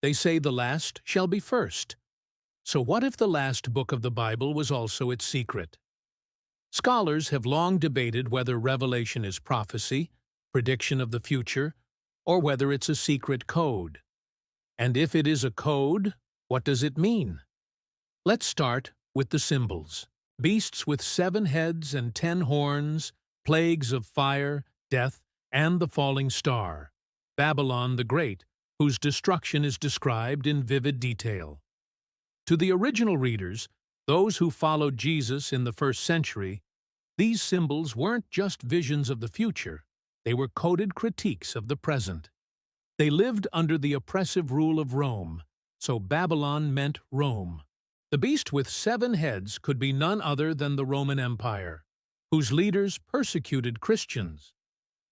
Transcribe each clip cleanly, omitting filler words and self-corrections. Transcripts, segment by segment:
They say the last shall be first. So what if the last book of the Bible was also its secret? Scholars have long debated whether Revelation is prophecy, prediction of the future, or whether it's a secret code. And if it is a code, what does it mean? Let's start with the symbols. Beasts with 7 heads and 10 horns, plagues of fire, death, and the falling star. Babylon the Great, whose destruction is described in vivid detail. To the original readers, those who followed Jesus in the first century, these symbols weren't just visions of the future, they were coded critiques of the present. They lived under the oppressive rule of Rome, so Babylon meant Rome. The beast with 7 heads could be none other than the Roman Empire, whose leaders persecuted Christians.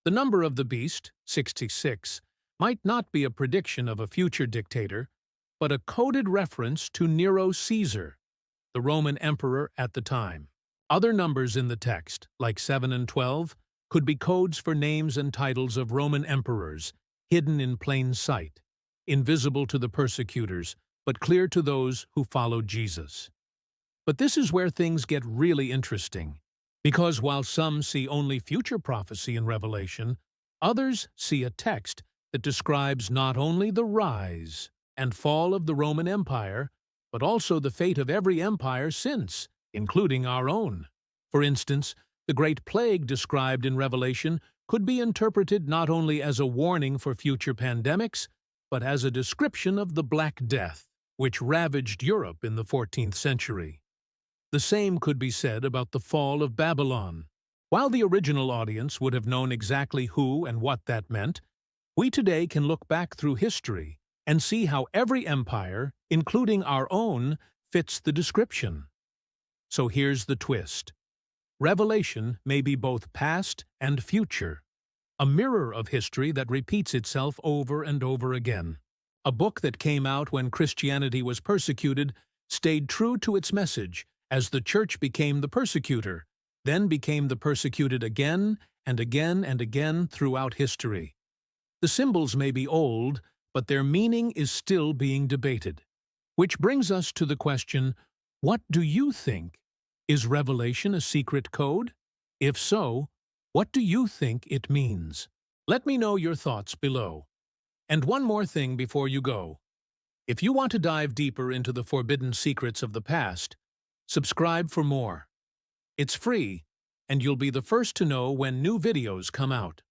The number of the beast, 66, might not be a prediction of a future dictator, but a coded reference to Nero Caesar, the Roman emperor at the time. Other numbers in the text, like 7 and 12, could be codes for names and titles of Roman emperors, hidden in plain sight, invisible to the persecutors, but clear to those who followed Jesus. But this is where things get really interesting, because while some see only future prophecy in Revelation, others see a text that describes not only the rise and fall of the Roman Empire, but also the fate of every empire since, including our own. For instance, the Great Plague described in Revelation could be interpreted not only as a warning for future pandemics, but as a description of the Black Death, which ravaged Europe in the 14th century. The same could be said about the fall of Babylon. While the original audience would have known exactly who and what that meant, we today can look back through history and see how every empire, including our own, fits the description. So here's the twist. Revelation may be both past and future, a mirror of history that repeats itself over and over again. A book that came out when Christianity was persecuted stayed true to its message as the church became the persecutor, then became the persecuted again and again and again throughout history. The symbols may be old, but their meaning is still being debated. Which brings us to the question, what do you think? Is Revelation a secret code? If so, what do you think it means? Let me know your thoughts below. And one more thing before you go. If you want to dive deeper into the forbidden secrets of the past, subscribe for more. It's free, and you'll be the first to know when new videos come out.